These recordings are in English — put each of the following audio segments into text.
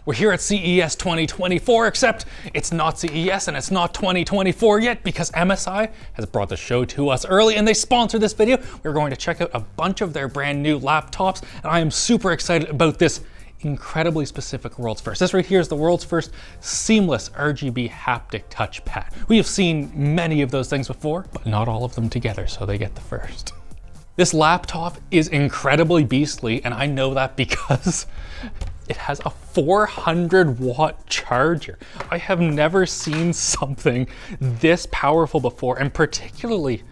We're here at CES 2024, except it's not CES and it's not 2024 yet because MSI has brought the show to us early and they sponsored this video. We're going to check out a bunch of their brand new laptops, and I am super excited about this incredibly specific world's first. This right here is the world's first seamless RGB haptic touchpad. We have seen many of those things before, but not all of them together, so they get the first. This laptop is incredibly beastly, and I know that because it has a 400-watt charger. I have never seen something this powerful before, and particularly,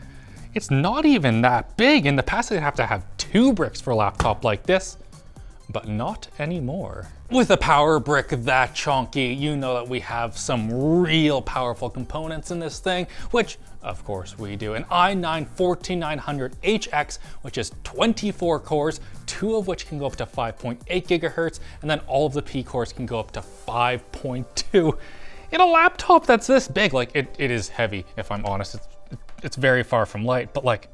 it's not even that big. In the past, they'd have to have 2 bricks for a laptop like this, but not anymore. With a power brick that chunky, you know that we have some real powerful components in this thing, which of course we do. An i9-14900HX, which is 24 cores, 2 of which can go up to 5.8 gigahertz, and then all of the P cores can go up to 5.2. In a laptop that's this big, like it is heavy, if I'm honest. It's very far from light, but like,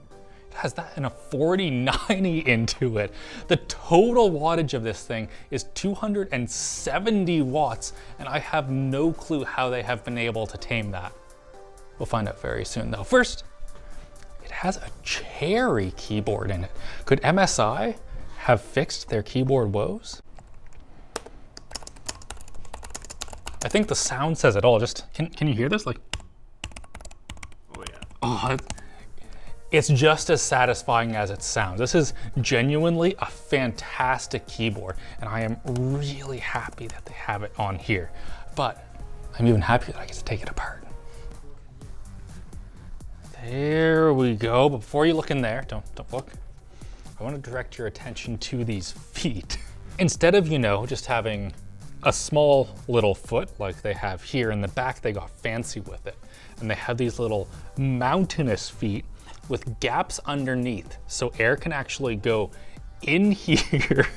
has that and a 4090 into it. The total wattage of this thing is 270 watts, and I have no clue how they have been able to tame that. We'll find out very soon though. First, it has a cherry keyboard in it. Could MSI have fixed their keyboard woes? I think the sound says it all. Just, can you hear this? Like, oh yeah. Oh, it's just as satisfying as it sounds. This is genuinely a fantastic keyboard, and I am really happy that they have it on here. But I'm even happier that I get to take it apart. There we go. But before you look in there, don't look. I want to direct your attention to these feet. Instead of, just having a small little foot like they have here in the back, they got fancy with it. And they have these little mountainous feet with gaps underneath, so air can actually go in here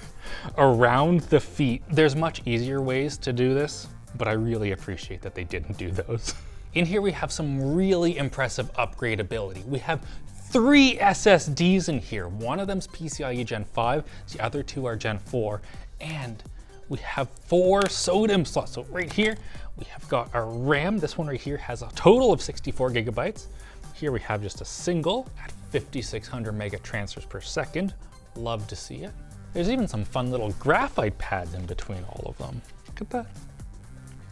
around the feet. There's much easier ways to do this, but I really appreciate that they didn't do those. In here we have some really impressive upgradability. We have 3 SSDs in here. One of them's PCIe Gen 5, the other 2 are Gen 4, and we have 4 SODIMM slots. So right here, we have got our RAM. This one right here has a total of 64 gigabytes. Here we have just a single at 5,600 mega transfers per second. Love to see it. There's even some fun little graphite pads in between all of them. Look at that.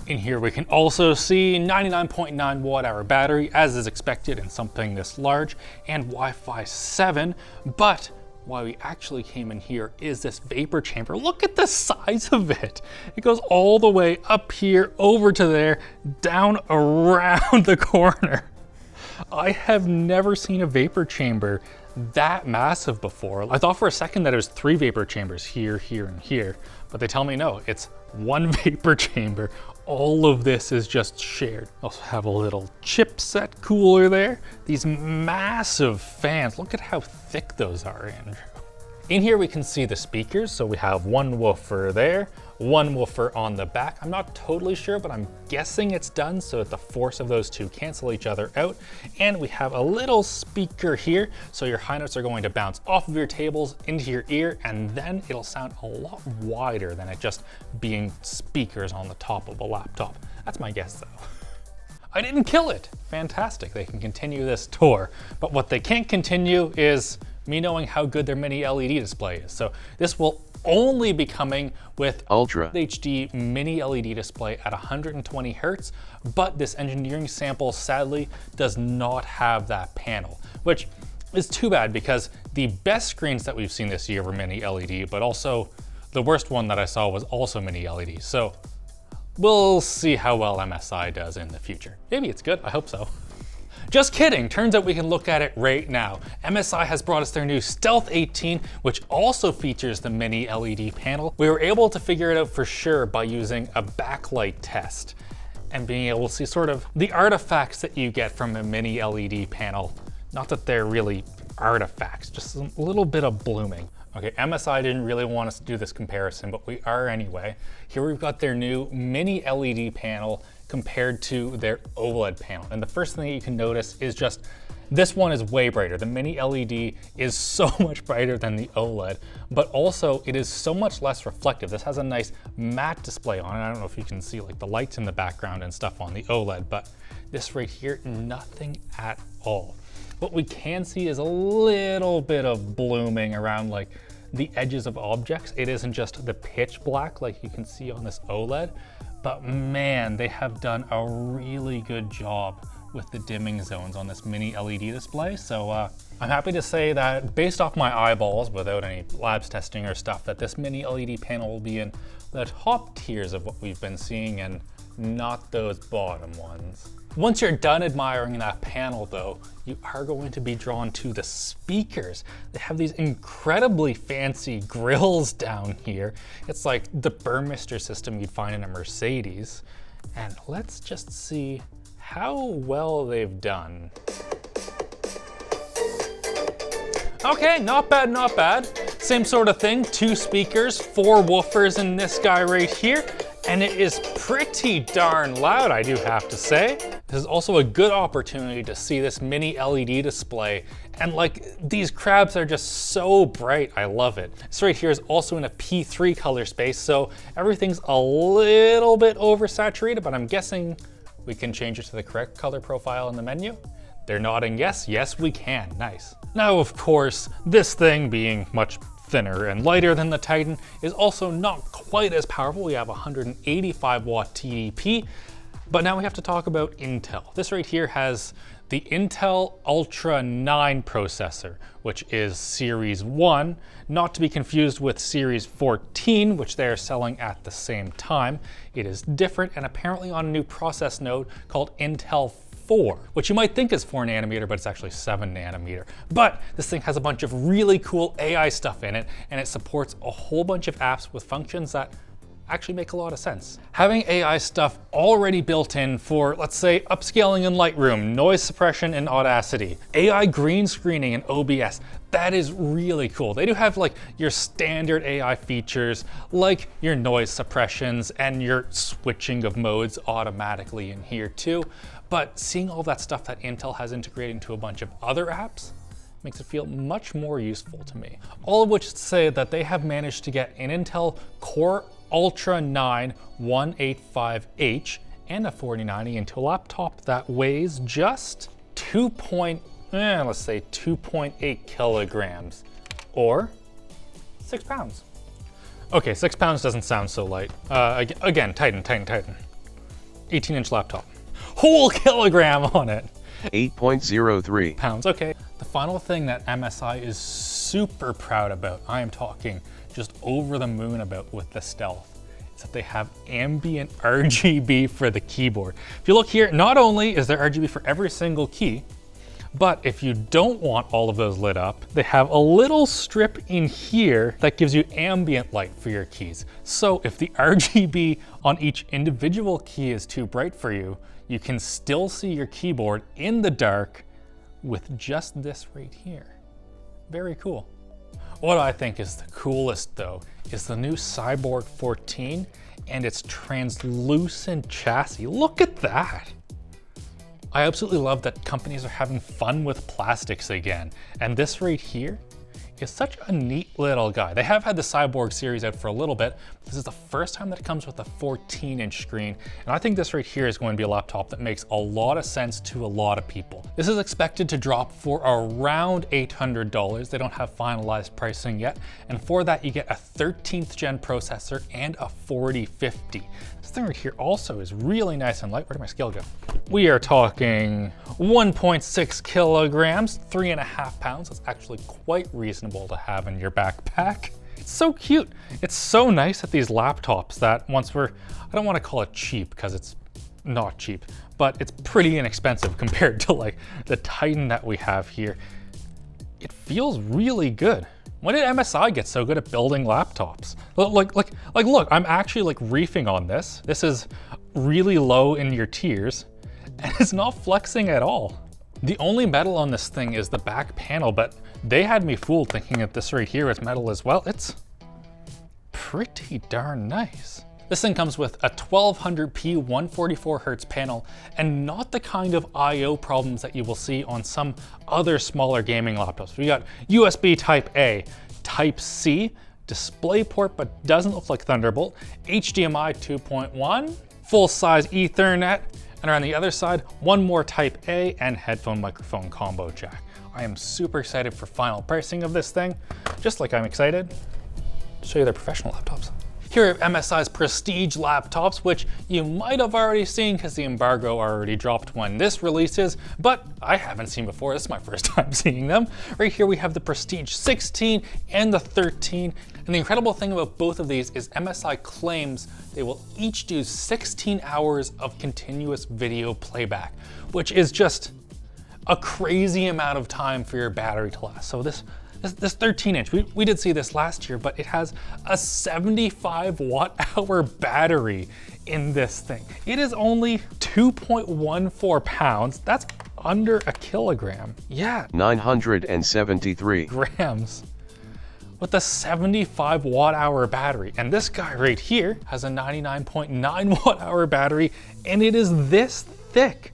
In here we can also see 99.9 watt hour battery, as is expected in something this large, and Wi-Fi 7. But why we actually came in here is this vapor chamber. Look at the size of it. It goes all the way up here, over to there, down around the corner. I have never seen a vapor chamber that massive before. I thought for a second that it was 3 vapor chambers here, here, and here, but they tell me no, it's 1 vapor chamber. All of this is just shared. Also have a little chipset cooler there. These massive fans, look at how thick those are, Andrew. In here we can see the speakers. So we have 1 woofer there, 1 woofer on the back. I'm not totally sure, but I'm guessing it's done so that the force of those 2 cancel each other out. And we have a little speaker here, so your high notes are going to bounce off of your tables into your ear, and then it'll sound a lot wider than it just being speakers on the top of a laptop. That's my guess though. I didn't kill it. Fantastic, they can continue this tour. But what they can't continue is me knowing how good their mini LED display is. So this will only be coming with Ultra HD mini LED display at 120 Hertz, but this engineering sample sadly does not have that panel, which is too bad because the best screens that we've seen this year were mini LED, but also the worst one that I saw was also mini LED. So we'll see how well MSI does in the future. Maybe it's good, I hope so. Just kidding, turns out we can look at it right now. MSI has brought us their new Stealth 18, which also features the mini LED panel. We were able to figure it out for sure by using a backlight test and being able to see sort of the artifacts that you get from a mini LED panel. Not that they're really artifacts, just a little bit of blooming. Okay, MSI didn't really want us to do this comparison, but we are anyway. Here we've got their new mini LED panel compared to their OLED panel. And the first thing that you can notice is just This one is way brighter. The mini LED is so much brighter than the OLED, but also it is so much less reflective. This has a nice matte display on it. I don't know if you can see like the lights in the background and stuff on the OLED, but this right here, nothing at all. What we can see is a little bit of blooming around like the edges of objects. It isn't just the pitch black like you can see on this OLED, but man, they have done a really good job with the dimming zones on this mini LED display. So I'm happy to say that based off my eyeballs, without any labs testing or stuff, that this mini LED panel will be in the top tiers of what we've been seeing and not those bottom ones. Once you're done admiring that panel though, you are going to be drawn to the speakers. They have these incredibly fancy grills down here. It's like the Burmester system you'd find in a Mercedes. And let's just see how well they've done. Okay, not bad, not bad. Same sort of thing, 2 speakers, 4 woofers in this guy right here. And it is pretty darn loud, I do have to say. This is also a good opportunity to see this mini LED display. And like, these crabs are just so bright, I love it. This right here is also in a P3 color space, so everything's a little bit oversaturated, but I'm guessing we can change it to the correct color profile in the menu. They're nodding yes, yes we can, nice. Now of course, this thing being much thinner and lighter than the Titan is also not quite as powerful. We have 185 watt TDP, but now we have to talk about Intel. This right here has the Intel Ultra 9 processor, which is Series 1, not to be confused with Series 14, which they are selling at the same time. It is different and apparently on a new process node called Intel 4, which you might think is 4 nanometer, but it's actually 7 nanometer. But this thing has a bunch of really cool AI stuff in it, and it supports a whole bunch of apps with functions that actually make a lot of sense. Having AI stuff already built in for, let's say, upscaling in Lightroom, noise suppression in Audacity, AI green screening in OBS, that is really cool. They do have like your standard AI features, like your noise suppressions and your switching of modes automatically in here too. But seeing all that stuff that Intel has integrated into a bunch of other apps makes it feel much more useful to me. All of which is to say that they have managed to get an Intel Core Ultra 9 185H and a 4090 into a laptop that weighs just 2.8 kilograms, or 6 pounds. Okay, 6 pounds doesn't sound so light. Again, Titan. 18-inch laptop. Whole kilogram on it. 8.03 pounds, okay. The final thing that MSI is super proud about, I am talking just over the moon about with the Stealth, is that they have ambient RGB for the keyboard. If you look here, not only is there RGB for every single key, but if you don't want all of those lit up, they have a little strip in here that gives you ambient light for your keys. So if the RGB on each individual key is too bright for you, you can still see your keyboard in the dark with just this right here. Very cool. What I think is the coolest though is the new Cyborg 14 and its translucent chassis. Look at that. I absolutely love that companies are having fun with plastics again. And this right here is such a neat little guy. They have had the Cyborg series out for a little bit. This is the first time that it comes with a 14-inch screen. And I think this right here is going to be a laptop that makes a lot of sense to a lot of people. This is expected to drop for around $800. They don't have finalized pricing yet. And for that, you get a 13th gen processor and a 4050. This thing right here also is really nice and light. Where did my scale go? We are talking 1.6 kilograms, 3.5 pounds. That's actually quite reasonable to have in your backpack. It's so cute. It's so nice at these laptops that once I don't want to call it cheap because it's not cheap, but it's pretty inexpensive compared to like the Titan that we have here. It feels really good. When did MSI get so good at building laptops? Look, I'm actually like reefing on this. This is really low in your tiers and it's not flexing at all. The only metal on this thing is the back panel, but they had me fooled thinking that this right here is metal as well. It's pretty darn nice. This thing comes with a 1200p 144Hz panel and not the kind of I/O problems that you will see on some other smaller gaming laptops. We got USB Type A, Type C, DisplayPort but doesn't look like Thunderbolt, HDMI 2.1, full-size Ethernet, and around the other side, one more Type A and headphone microphone combo jack. I am super excited for final pricing of this thing, just like I'm excited to show you their professional laptops. Here are MSI's prestige laptops, which you might have already seen because the embargo already dropped when this releases, but I haven't seen before. This is my first time seeing them. Right here we have the Prestige 16 and the 13. And the incredible thing about both of these is MSI claims they will each do 16 hours of continuous video playback, which is just a crazy amount of time for your battery to last. So this 13-inch, we did see this last year, but it has a 75 watt-hour battery in this thing. It is only 2.14 pounds. That's under a kilogram. Yeah. 973 grams with a 75 watt-hour battery. And this guy right here has a 99.9 watt-hour battery, and it is this thick.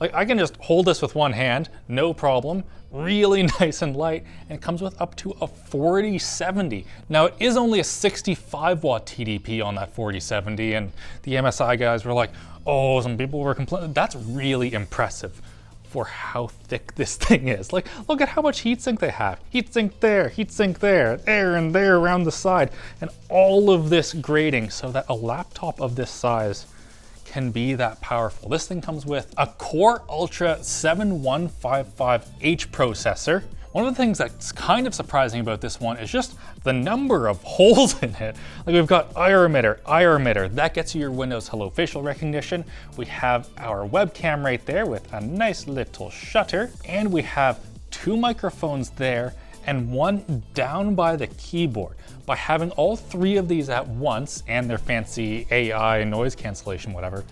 Like, I can just hold this with one hand, no problem. Really nice and light, and it comes with up to a 4070. Now it is only a 65 watt TDP on that 4070, and the MSI guys were like, oh, some people were complaining. That's really impressive for how thick this thing is. Like, look at how much heatsink they have. Heatsink there, there and there around the side, and all of this grading so that a laptop of this size can be that powerful. This thing comes with a Core Ultra 7155H processor. One of the things that's kind of surprising about this one is just the number of holes in it. Like, we've got IR emitter, that gets you your Windows Hello facial recognition. We have our webcam right there with a nice little shutter, and we have two microphones there and one down by the keyboard. By having all three of these at once and their fancy AI noise cancellation, whatever,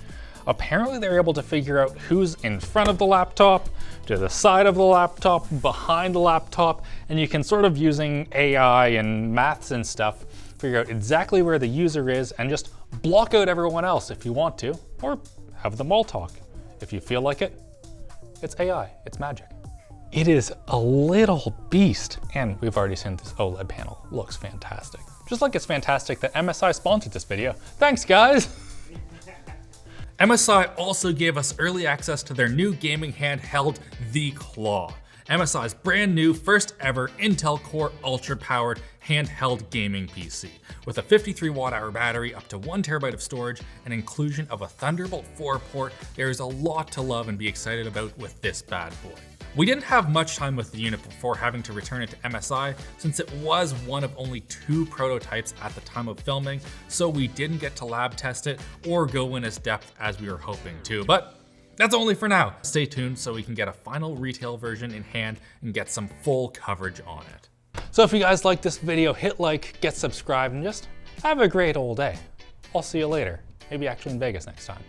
apparently they're able to figure out who's in front of the laptop, to the side of the laptop, behind the laptop, and you can sort of, using AI and maths and stuff, figure out exactly where the user is and just block out everyone else if you want to, or have them all talk. If you feel like it, it's AI, it's magic. It is a little beast, and we've already seen this OLED panel. Looks fantastic. Just like it's fantastic that MSI sponsored this video. Thanks, guys. MSI also gave us early access to their new gaming handheld, the Claw. MSI's brand new, first ever Intel Core Ultra powered handheld gaming PC. With a 53 watt-hour battery, up to 1 terabyte of storage, and inclusion of a Thunderbolt 4 port, there is a lot to love and be excited about with this bad boy. We didn't have much time with the unit before having to return it to MSI, since it was one of only 2 prototypes at the time of filming, so we didn't get to lab test it or go in as depth as we were hoping to, but that's only for now. Stay tuned so we can get a final retail version in hand and get some full coverage on it. So if you guys like this video, hit like, get subscribed, and just have a great old day. I'll see you later, maybe actually in Vegas next time.